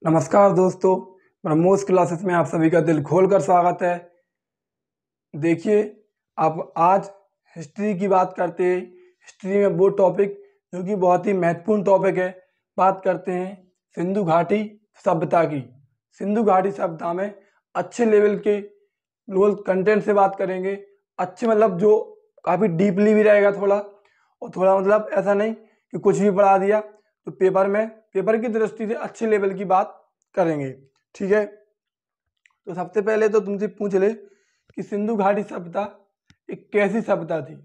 नमस्कार दोस्तों, ब्रह्मोस क्लासेस में आप सभी का दिल खोलकर स्वागत है। देखिए, अब आज हिस्ट्री की बात करते हैं। हिस्ट्री में वो टॉपिक जो कि बहुत ही महत्वपूर्ण टॉपिक है। बात करते हैं सिंधु घाटी सभ्यता की। सिंधु घाटी सभ्यता में अच्छे लेवल के लोग कंटेंट से बात करेंगे। अच्छे मतलब जो काफ़ी डीपली भी रहेगा थोड़ा, और थोड़ा मतलब ऐसा नहीं कि कुछ भी पढ़ा दिया। तो पेपर की दृष्टि से अच्छे लेवल की बात करेंगे। ठीक है, तो सबसे पहले तो तुमसे पूछ ले कि सिंधु घाटी सभ्यता एक कैसी सभ्यता थी।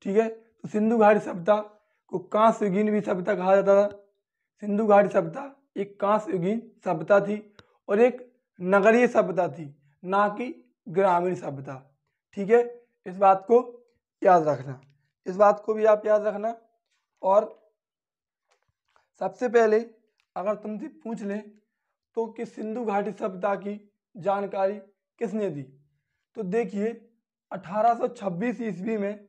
ठीक है, तो सिंधु घाटी सभ्यता को कांस्य युगीन भी सभ्यता कहा जाता था। सिंधु घाटी सभ्यता एक कांस्य युगीन सभ्यता थी और एक नगरीय सभ्यता थी, ना कि ग्रामीण सभ्यता। ठीक है, इस बात को याद रखना, इस बात को भी आप याद रखना। और सबसे पहले अगर तुमसे पूछ ले तो कि सिंधु घाटी सभ्यता की जानकारी किसने दी, तो देखिए 1826 ईस्वी में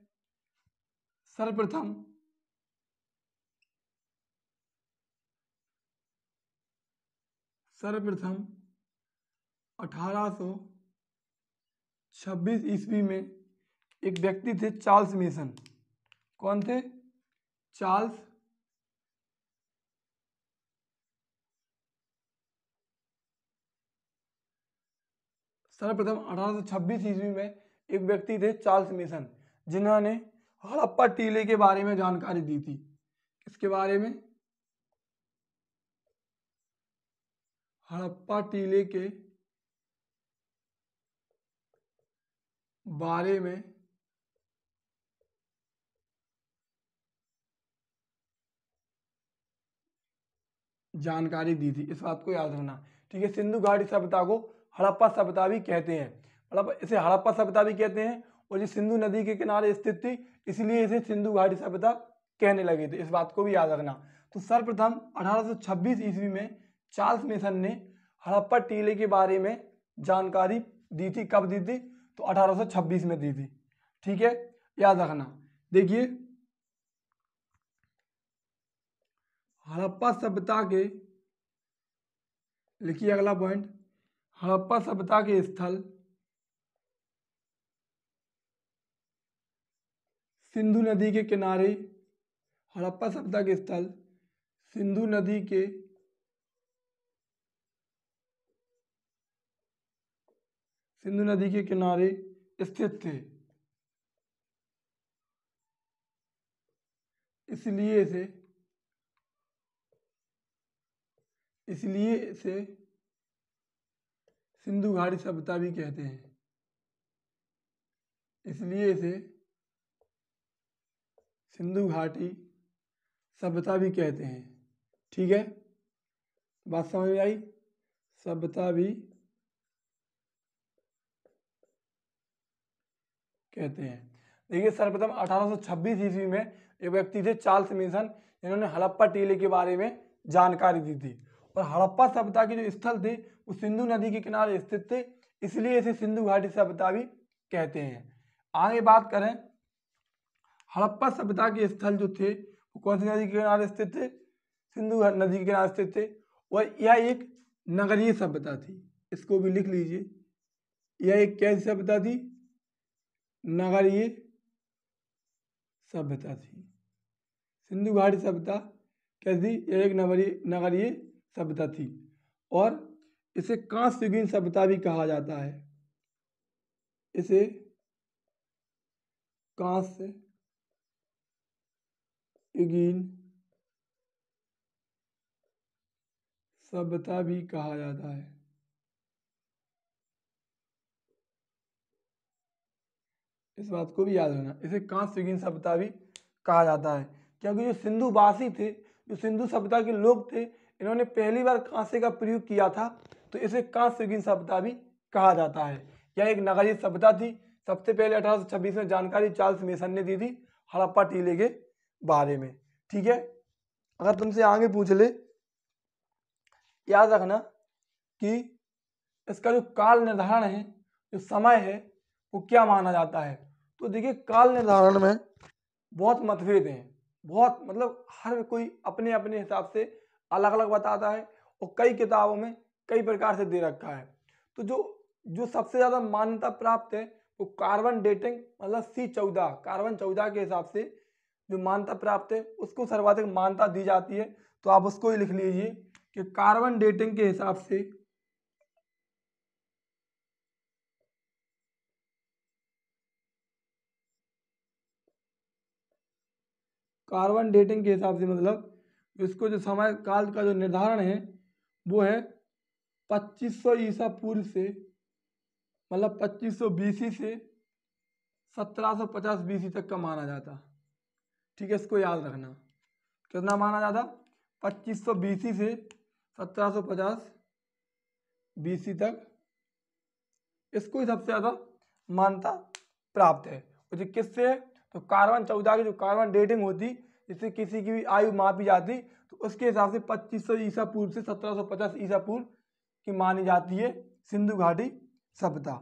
सर्वप्रथम सर्वप्रथम 1826 ईस्वी में एक व्यक्ति थे चार्ल्स मेसन। कौन थे? चार्ल्स सर्वप्रथम 1826 ईस्वी में एक व्यक्ति थे चार्ल्स मेसन, जिन्होंने हड़प्पा टीले के बारे में जानकारी दी थी। किसके बारे में? हड़प्पा टीले के बारे में जानकारी दी थी। इस बात को याद रखना। ठीक है, सिंधु घाटी सभ्यता को हड़प्पा सभ्यता भी कहते हैं, मतलब इसे हड़प्पा सभ्यता भी कहते हैं। और ये सिंधु नदी के किनारे स्थित थी, इसलिए इसे सिंधु घाटी सभ्यता कहने लगे थे। इस बात को भी याद रखना। तो सर्वप्रथम 1826 ईस्वी में चार्ल्स मेसन ने हड़प्पा टीले के बारे में जानकारी दी थी। कब दी थी? तो 1826 में दी थी। ठीक है, याद रखना। देखिए, हड़प्पा सभ्यता के, लिखिए अगला पॉइंट, हड़प्पा सभ्यता के स्थल सिंधु नदी के किनारे, हड़प्पा सभ्यता के स्थल सिंधु नदी के किनारे स्थित थे, इसलिए इसे सिंधु घाटी सभ्यता भी कहते हैं। इसलिए इसे सिंधु घाटी सभ्यता भी कहते हैं। ठीक है, बात समझ में आई? सभ्यता भी कहते हैं। देखिए, सर्वप्रथम 1826 ईस्वी में एक व्यक्ति थे चार्ल्स मेसन, जिन्होंने हड़प्पा टीले के बारे में जानकारी दी थी। और हड़प्पा सभ्यता के जो स्थल थे वो सिंधु नदी के किनारे स्थित थे, इसलिए इसे सिंधु घाटी सभ्यता भी कहते हैं। आगे बात करें, हड़प्पा सभ्यता के स्थल जो थे वो कौन सी नदी के किनारे स्थित थे? सिंधु नदी के किनारे स्थित थे। और यह एक नगरीय सभ्यता थी। इसको भी लिख लीजिए, यह एक कैसी सभ्यता थी? नगरीय सभ्यता थी। सिंधु घाटी सभ्यता कैसी? यह एक नगरीय सभ्यता थी। और इसे कांस्य युगीन सभ्यता भी कहा जाता है। इसे कांस्य युगीन सभ्यता भी कहा जाता है। इस बात को भी याद रखना, इसे कांस्य युगीन सभ्यता भी कहा जाता है, क्योंकि जो सिंधुवासी थे, जो सिंधु सभ्यता के लोग थे, इन्होंने पहली बार कांसे का प्रयोग किया था, तो इसे कांस्य युगीन सभ्यता भी कहा जाता है। यह एक नगरीय सभ्यता थी। सबसे पहले 1826 में जानकारी चार्ल्स मेसन ने दी थी हड़प्पा टीले के बारे में। ठीक है, अगर तुमसे आगे पूछ ले, याद रखना कि इसका जो काल निर्धारण है, जो समय है, वो क्या माना जाता है। तो देखिए, काल निर्धारण में बहुत मतभेद हैं, बहुत मतलब हर कोई अपने अपने हिसाब से अलग अलग बताता है। और कई किताबों में कई प्रकार से दे रखा है। तो जो जो सबसे ज़्यादा मान्यता प्राप्त है वो कार्बन डेटिंग मतलब C14 कार्बन 14 के हिसाब से जो मान्यता प्राप्त है उसको सर्वाधिक मान्यता दी जाती है। तो आप उसको ही लिख लीजिए कि कार्बन डेटिंग के हिसाब से कार्बन डेटिंग के हिसाब से मतलब इसको जो समय काल का जो निर्धारण है वो है 2500 ईसा पूर्व से मतलब 2500 BC से 1750 BC तक का माना जाता। ठीक है, इसको याद रखना। कितना माना जाता? 2500 BC से 1750 BC तक इसको ही सबसे ज़्यादा मान्यता प्राप्त है। और जो किससे है तो कार्बन 14 की जो कार्बन डेटिंग होती जिससे किसी की भी आयु मापी जाती तो उसके हिसाब से 2500 ईसा पूर्व से 1750 ईसा पूर्व की मानी जाती है सिंधु घाटी सभ्यता।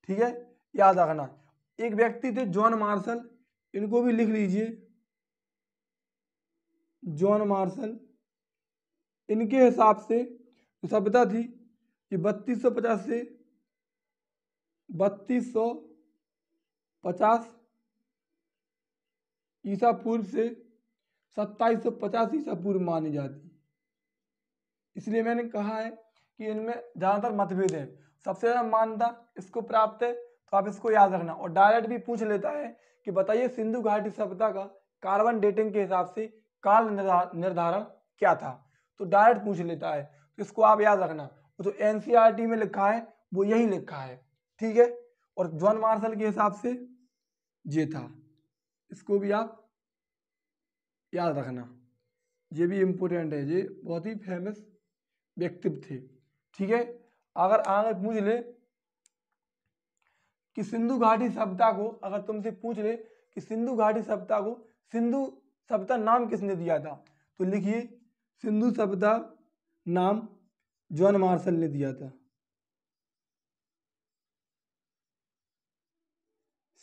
ठीक है, याद रखना। एक व्यक्ति थे जॉन मार्शल, इनको भी लिख लीजिए, जॉन मार्शल। इनके हिसाब से जो सभ्यता थी ये 3250 से 3250 ईसा पूर्व से 2750 ईसा पूर्व मानी जाती। इसलिए मैंने कहा है कि इनमें ज़्यादातर मतभेद है। सबसे ज़्यादा मान्यता इसको प्राप्त है तो आप इसको याद रखना। और डायरेक्ट भी पूछ लेता है कि बताइए सिंधु घाटी सभ्यता का कार्बन डेटिंग के हिसाब से काल निर्धारण क्या था, तो डायरेक्ट पूछ लेता है। तो इसको आप याद रखना। तो NCERT में लिखा है वो यही लिखा है। ठीक है, और जॉन मार्शल के हिसाब से ये था, इसको भी आप याद रखना। ये भी इम्पोर्टेंट है, ये बहुत ही फेमस व्यक्तित्व थे। ठीक है, अगर आगे पूछ ले कि सिंधु घाटी सभ्यता को, अगर तुमसे पूछ ले कि सिंधु घाटी सभ्यता को सिंधु सभ्यता नाम किसने दिया था, तो लिखिए सिंधु सभ्यता नाम जॉन मार्शल ने दिया था।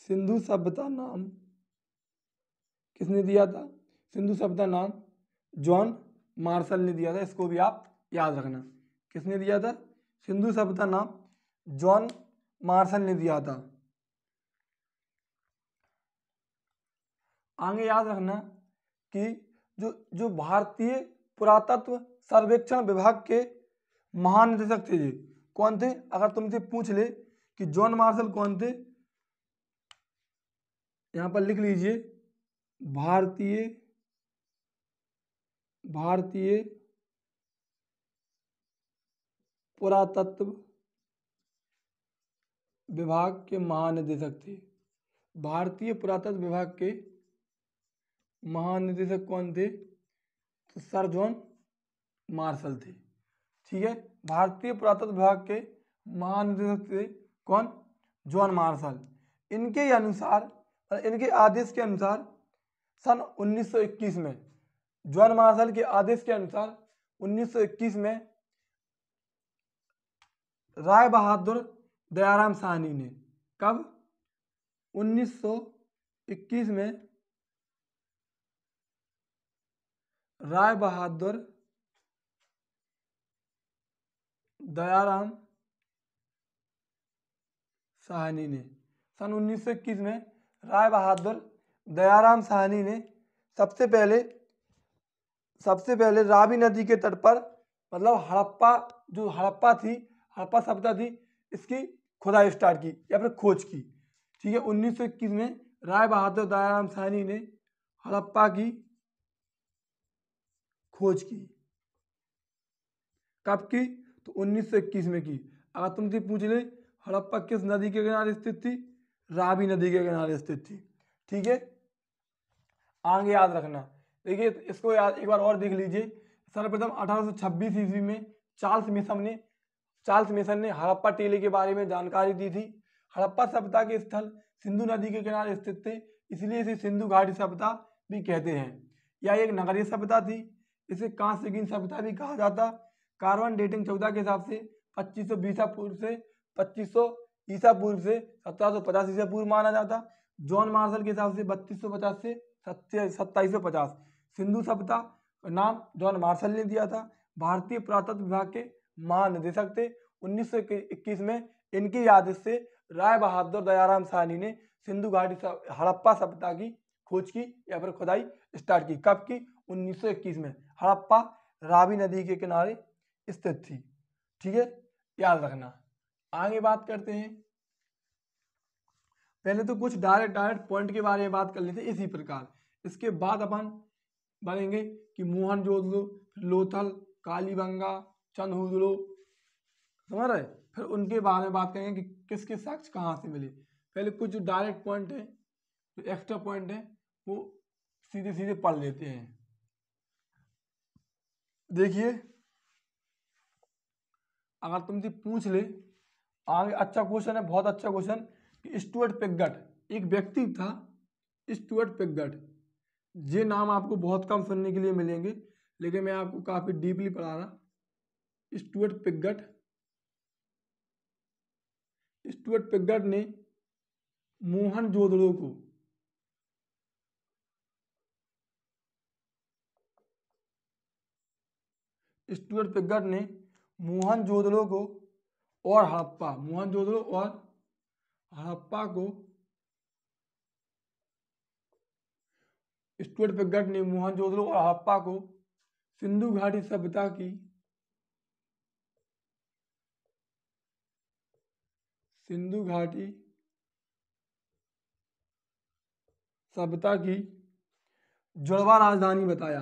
सिंधु सभ्यता नाम किसने दिया था? सिंधु सभ्यता नाम जॉन मार्शल ने दिया था। इसको भी आप याद रखना। किसने दिया था? सिंधु सभ्यता नाम जॉन मार्शल ने दिया था। आगे याद रखना कि जो भारतीय पुरातत्व सर्वेक्षण विभाग के महानिदेशक थे ये कौन थे? अगर तुमसे पूछ ले कि जॉन मार्शल कौन थे, यहां पर लिख लीजिए भारतीय पुरातत्व विभाग के महानिदेशक थे। भारतीय पुरातत्व विभाग के महानिदेशक कौन थे? तो सर जॉन मार्शल थे। ठीक है, भारतीय पुरातत्व विभाग के महानिदेशक थे कौन? John Marshall. इनके अनुसार, इनके आदेश के अनुसार सन 1921 में, जॉन मार्शल के आदेश के अनुसार 1921 में राय बहादुर दयाराम साहनी ने, कब? 1921 में राय बहादुर दयाराम साहनी ने, सन 1921 में राय बहादुर दयाराम साहनी ने सबसे पहले रावी नदी के तट पर, मतलब हड़प्पा, जो हड़प्पा सभ्यता थी, इसकी खुदाई स्टार्ट की या फिर खोज की। ठीक है, 1921 में राय बहादुर दयाराम साहनी ने हड़प्पा की खोज की। कब की? तो 1921 में की। अगर तुमसे पूछ ले हड़प्पा किस नदी के किनारे स्थित थी? रावी नदी के किनारे स्थित थी। ठीक है, आगे याद रखना। देखिए इसको याद एक बार और देख लीजिए। सर्वप्रथम 1826 ईस्वी में चार्ल्स मेसन ने हड़प्पा टीले के बारे में जानकारी दी थी। हड़प्पा सभ्यता के स्थल सिंधु नदी के किनारे स्थित थे, इसलिए इसे सिंधु घाटी सभ्यता भी कहते हैं। यह एक नगरीय सभ्यता थी। इसे कांस्ययुगीन सभ्यता भी कहा जाता। कार्बन डेटिंग 14 के हिसाब से 2500 ईसा पूर्व से 1750 ईसा पूर्व माना जाता। जॉन मार्शल के हिसाब से 3250 से 2750। सिंधु सभ्यता का नाम जॉन मार्शल ने दिया था। भारतीय पुरातत्व विभाग के महानिदेशक थे। 1921 में इनकी याद से राय बहादुर दयाराम साहनी ने सिंधु घाटी हड़प्पा सभ्यता की खोज की या फिर खुदाई स्टार्ट की। कब की? 1921 में। हड़प्पा रावी नदी के किनारे स्थित थी। ठीक है, याद रखना। आगे बात करते हैं। पहले तो कुछ डायरेक्ट पॉइंट के बारे में बात कर लेते हैं इसी प्रकार। इसके बाद अपन बढ़ेंगे कि मोहनजोदड़ो, लोथल, कालीबंगा, चंदहुदड़ो, समझ रहे। फिर उनके बारे में बात करेंगे कि किसके साक्ष्य कहाँ से मिले। पहले कुछ जो डायरेक्ट पॉइंट है, जो एक्स्ट्रा पॉइंट है, वो सीधे सीधे पढ़ लेते हैं। देखिए, अगर तुमसे पूछ ले आगे, अच्छा क्वेश्चन है, बहुत अच्छा क्वेश्चन, कि स्टुअर्ट पिगट एक व्यक्ति था, स्टुअर्ट पिगट। ये नाम आपको बहुत कम सुनने के लिए मिलेंगे, लेकिन मैं आपको काफी डीपली पढ़ा रहा। स्टुअर्ट पिगट, स्टुअर्ट पिगट ने मोहनजोदड़ो को स्टुअर्ट पिगट ने मोहनजोदड़ो को और हड़प्पा, मोहनजोदड़ो और हड़प्पा को, स्टुअर्ट पिगट ने मोहनजोदड़ो और हड़प्पा को सिंधु घाटी सभ्यता की जुड़वा राजधानी बताया।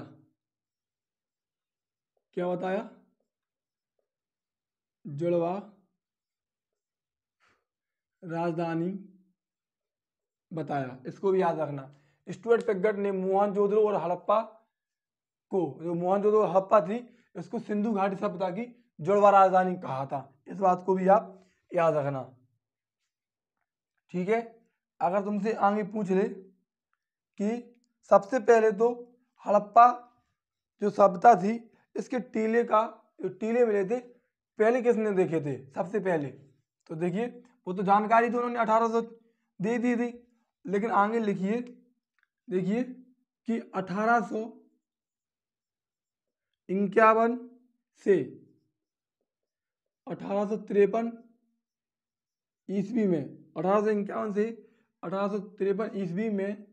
क्या बताया? जुड़वा राजधानी बताया। इसको भी याद रखना। स्टुअर्ट पिगट ने मोहनजोदड़ो और हड़प्पा को, जो मोहनजोदड़ो और हड़प्पा थी, इसको सिंधु घाटी सभ्यता की जुड़वा राजधानी कहा था। इस बात को भी आप याद रखना। ठीक है, अगर तुमसे आगे पूछ ले कि सबसे पहले तो हड़प्पा जो सभ्यता थी, इसके टीले का, जो टीले मिले थे, पहले किसने देखे थे सबसे पहले? तो देखिए, वो तो जानकारी तो उन्होंने 1800 दे दी थी, लेकिन आगे लिखिए, देखिए कि 1851 से 1853 ईस्वी में, 1851 से 1853 ईस्वी में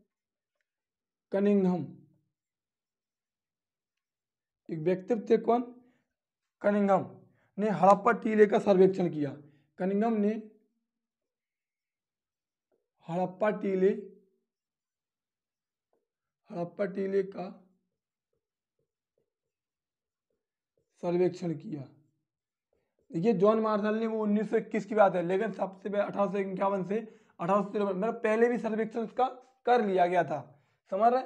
कनिंघम, एक व्यक्तित्व थे, कौन? कनिंघम ने हड़प्पा टीले का सर्वेक्षण किया। कनिंघम ने हड़प्पा टीले का सर्वेक्षण किया। देखिए, जॉन मार्शल ने वो 1921 की बात है, लेकिन सबसे पहले 1851 से 1853, मतलब पहले भी सर्वेक्षण इसका कर लिया गया था, समझ रहे,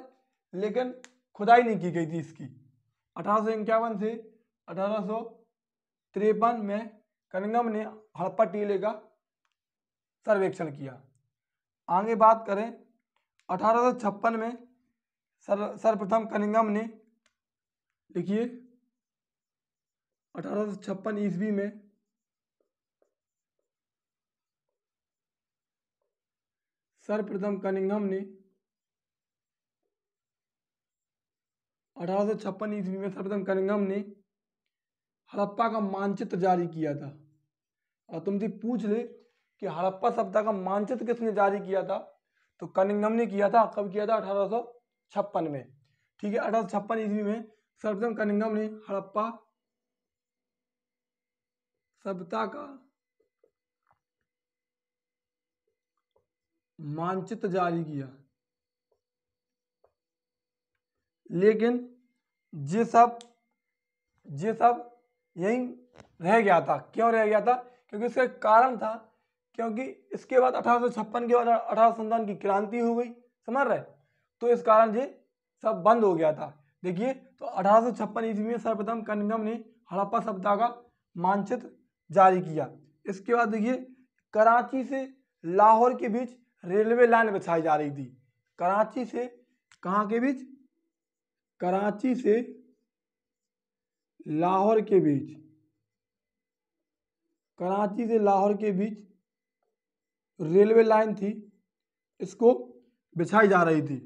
लेकिन खुदाई नहीं की गई थी इसकी। 1851 से 1853 में कनिंघम ने हड़प्पा टीले का सर्वेक्षण किया। आगे बात करें, 1856 में सर्वप्रथम कनिंघम ने, लिखिए, 1856 ईस्वी में सर्वप्रथम कनिंघम ने 1856 ईस्वी में सर्वप्रथम कनिंघम ने हड़प्पा का मानचित्र जारी किया था। और तुमसे पूछ ले कि हड़प्पा सभ्यता का मानचित्र किसने जारी किया था, तो कनिंघम ने किया था। कब किया था? 1856 में। ठीक है, 1856 ईस्वी में सर्वप्रथम कनिंघम ने हड़प्पा सभ्यता का मानचित्र जारी किया, लेकिन ये सब यहीं रह गया था। क्यों रह गया था? क्योंकि इसका एक कारण था, क्योंकि इसके बाद 1856 के बाद 1857 की क्रांति हो गई, समझ रहे, तो इस कारण ये सब बंद हो गया था। देखिए, तो 1856 ईस्वी में सर्वप्रथम कनिंघम ने हड़प्पा सभ्यता का मानचित्र जारी किया। इसके बाद देखिए, कराची से लाहौर के बीच रेलवे लाइन बिछाई जा रही थी। कराची से कहाँ के बीच? कराची से लाहौर के बीच, कराची से लाहौर के बीच रेलवे लाइन थी, इसको बिछाई जा रही थी।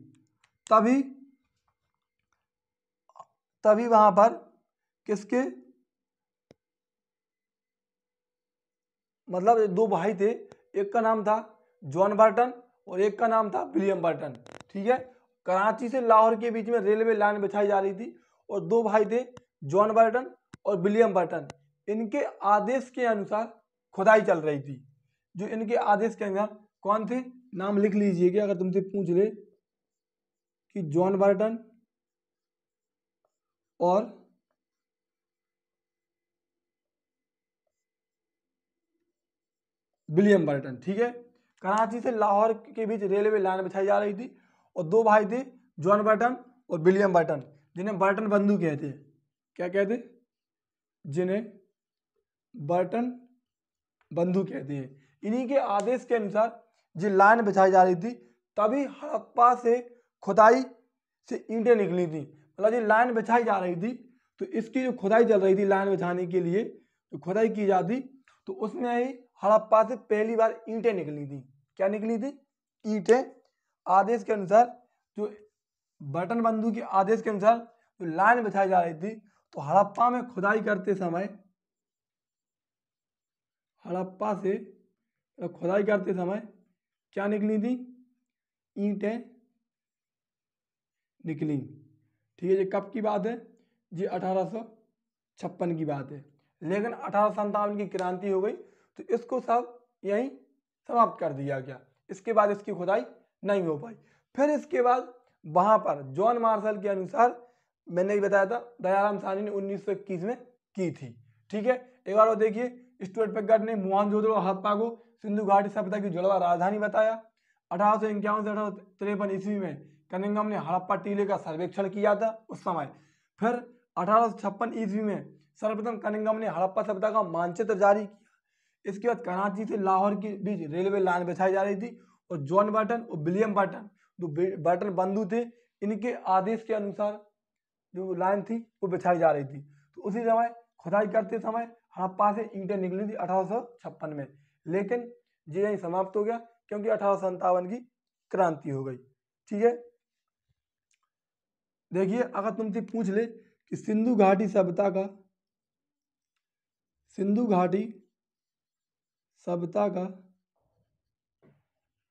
तभी वहां पर किसके मतलब ये दो भाई थे, एक का नाम था जॉन बर्टन और एक का नाम था विलियम बर्टन। ठीक है, कराची से लाहौर के बीच में रेलवे लाइन बिछाई जा रही थी और दो भाई थे जॉन बर्टन और विलियम बर्टन। इनके आदेश के अनुसार खुदाई चल रही थी। जो इनके आदेश के अनुसार कौन थे, नाम लिख लीजिए अगर तुमसे पूछ ले कि जॉन बर्टन और विलियम बर्टन। ठीक है, कराची से लाहौर के बीच रेलवे लाइन बिछाई जा रही थी और दो भाई थे जॉन बर्टन और विलियम बर्टन, जिन्हें बर्टन बंधु कहते हैं। क्या कहते, जिन्हें बर्टन बंधु कहते हैं। इन्हीं के आदेश के अनुसार जो लाइन बिछाई जा रही थी, तभी हड़प्पा से खुदाई से ईंटें निकली थी। मतलब ये लाइन बिछाई जा रही थी तो इसकी जो खुदाई चल रही थी लाइन बिछाने के लिए, तो खुदाई की जाती तो उसमें ही हड़प्पा से पहली बार ईंटें निकली थी। क्या निकली थी, ईंटें। आदेश के अनुसार, जो बर्टन बंधु के आदेश के अनुसार जो लाइन बिछाई जा रही थी, तो हड़प्पा में खुदाई करते समय, हड़प्पा से खुदाई करते समय क्या निकली थी, ईंटें निकली। ठीक है, ये कब की बात है, ये 1856 की बात है। लेकिन 1857 की क्रांति हो गई तो इसको सब यहीं समाप्त कर दिया गया। इसके बाद इसकी खुदाई नहीं हो पाई। फिर इसके बाद वहां पर जॉन मार्शल के अनुसार, मैंने बताया था, दयाराम साहनी ने 1921 में की थी। ठीक है, एक बार वो देखिए, स्टुअर्ट पिकवर्ड ने मोहनजोदड़ो और हड़प्पा को सिंधु घाटी सभ्यता की जुड़वा राजधानी बताया। 1851 से 1853 ईस्वी में कनिंघम ने हड़प्पा टीले का सर्वेक्षण किया था उस समय। फिर 1856 ईस्वी में सर्वप्रथम कनिंघम ने हड़प्पा सभ्यता का मानचित्र जारी किया। इसके बाद कराची से लाहौर के बीच रेलवे लाइन बिछाई जा रही थी और जॉन बर्टन और विलियम बर्टन, जो बर्टन बंधु थे, इनके आदेश के अनुसार जो लाइन थी वो बिछाई जा रही थी। तो उसी समय खुदाई करते समय हड़प्पा से ईंटें निकली थी 1856 में। लेकिन ये यहीं समाप्त हो गया क्योंकि 1857 की क्रांति हो गई। ठीक है, देखिए अगर तुमसे पूछ ले कि सिंधु घाटी सभ्यता का, सिंधु घाटी सभ्यता का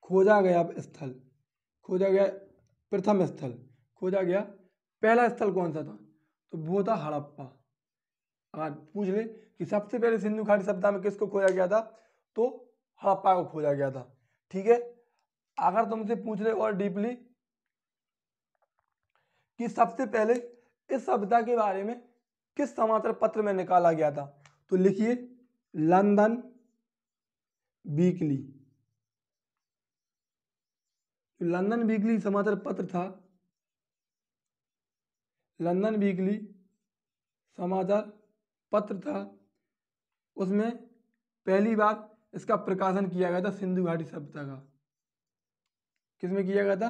खोजा गया स्थल, खोजा गया प्रथम स्थल, खोजा गया पहला स्थल कौन सा था, तो वो था हड़प्पा। अगर पूछ ले कि सबसे पहले सिंधु घाटी सभ्यता में किसको खोजा गया था, तो हड़प्पा को खोजा गया था। ठीक है, अगर तुमसे पूछ ले और डीपली कि सबसे पहले इस सभ्यता के बारे में किस समाचार पत्र में निकाला गया था, तो लिखिए लंदन वीकली। लंदन वीकली समाचार पत्र था, लंदन वीकली समाचार पत्र था, उसमें पहली बार इसका प्रकाशन किया गया था सिंधु घाटी सभ्यता का। किसमें किया गया था,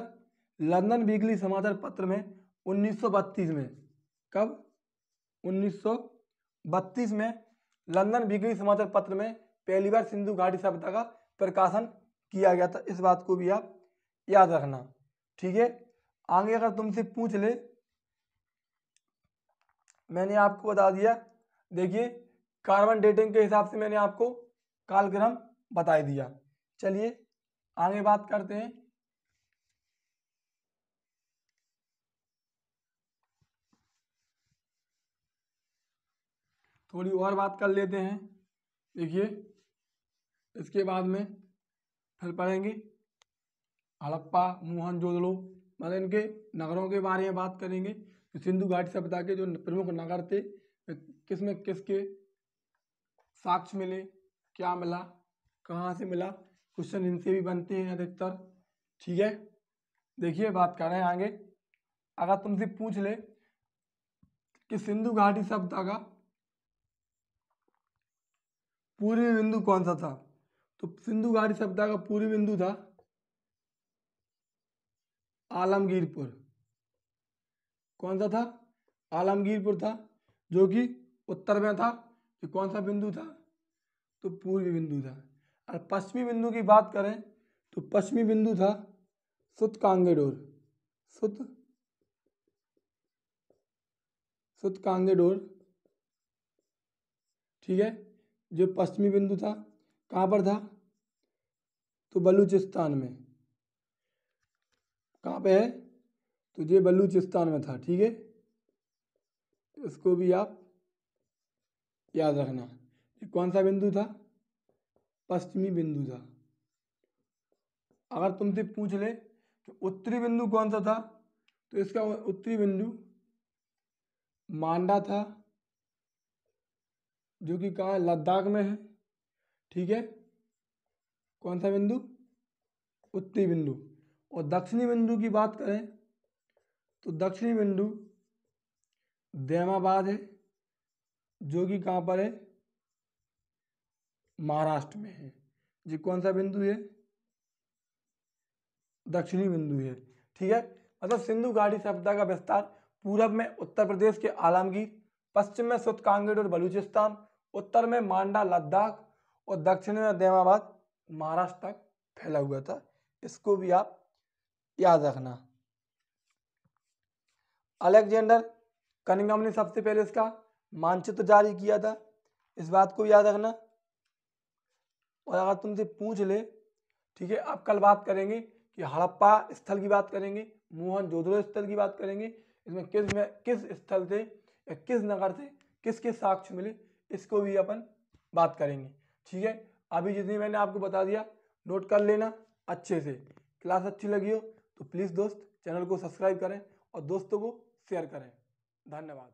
लंदन वीकली समाचार पत्र में 1932 में। कब, 1932 में लंदन वीकली समाचार पत्र में पहली बार सिंधु घाटी सभ्यता का प्रकाशन किया गया था। इस बात को भी आप याद रखना। ठीक है, आगे अगर तुमसे पूछ ले, मैंने आपको बता दिया, देखिए कार्बन डेटिंग के हिसाब से मैंने आपको कालक्रम बता दिया। चलिए आगे बात करते हैं। थोड़ी और बात कर लेते हैं। देखिए इसके बाद में फिर पढ़ेंगे हड़प्पा, मोहनजोदड़ो, मतलब इनके नगरों के बारे में बात करेंगे। तो सिंधु घाटी सभ्यता के जो प्रमुख नगर थे, किसमें किसके साक्ष्य मिले, क्या मिला, कहाँ से मिला, क्वेश्चन इनसे भी बनते हैं अधिकतर। ठीक है, देखिए बात कर रहे हैं आगे। अगर तुमसे पूछ ले कि सिंधु घाटी सभ्यता का पूर्वी बिंदु कौन सा था, तो सिंधु घाटी सभ्यता का पूर्वी बिंदु था आलमगीरपुर। कौन सा था, आलमगीरपुर था, जो कि उत्तर में था। ये कौन सा बिंदु था, तो पूर्वी बिंदु था। और पश्चिमी बिंदु की बात करें तो पश्चिमी बिंदु था सुतकांगेडोर, सुतकांगेडोर। ठीक है, जो पश्चिमी बिंदु था कहाँ पर था? तो बलूचिस्तान में। कहाँ पे है? तो ये बलूचिस्तान में था। ठीक है, इसको भी आप याद रखना। ये कौन सा बिंदु था? पश्चिमी बिंदु था। अगर तुमसे पूछ ले कि उत्तरी बिंदु कौन सा था, तो इसका उत्तरी बिंदु मांडा था, जो कि कहाँ है? लद्दाख में है। ठीक है, कौन सा बिंदु? उत्तरी बिंदु। और दक्षिणी बिंदु की बात करें तो दक्षिणी बिंदु दैमाबाद है, जो कि कहाँ पर है? महाराष्ट्र में है। ये कौन सा बिंदु है? दक्षिणी बिंदु है। ठीक है, मतलब सिंधु घाटी सभ्यता का विस्तार पूरब में उत्तर प्रदेश के आलमगीर, पश्चिम में सुत कांगेर और बलूचिस्तान, उत्तर में मांडा लद्दाख और दक्षिण में दैमाबाद महाराष्ट्र तक फैला हुआ था। इसको भी आप याद रखना। अलेक्जेंडर कनिंघम ने सबसे पहले इसका मानचित्र जारी किया था, इस बात को याद रखना। और अगर तुमसे पूछ ले, ठीक है, अब कल बात करेंगे कि हड़प्पा स्थल की बात करेंगे, मोहनजोदड़ो स्थल की बात करेंगे, इसमें किस स्थल से या किस नगर से किसके साक्ष्य मिले, इसको भी अपन बात करेंगे। ठीक है, अभी जितनी मैंने आपको बता दिया नोट कर लेना अच्छे से। क्लास अच्छी लगी हो तो प्लीज़ दोस्त चैनल को सब्सक्राइब करें और दोस्तों को शेयर करें। धन्यवाद।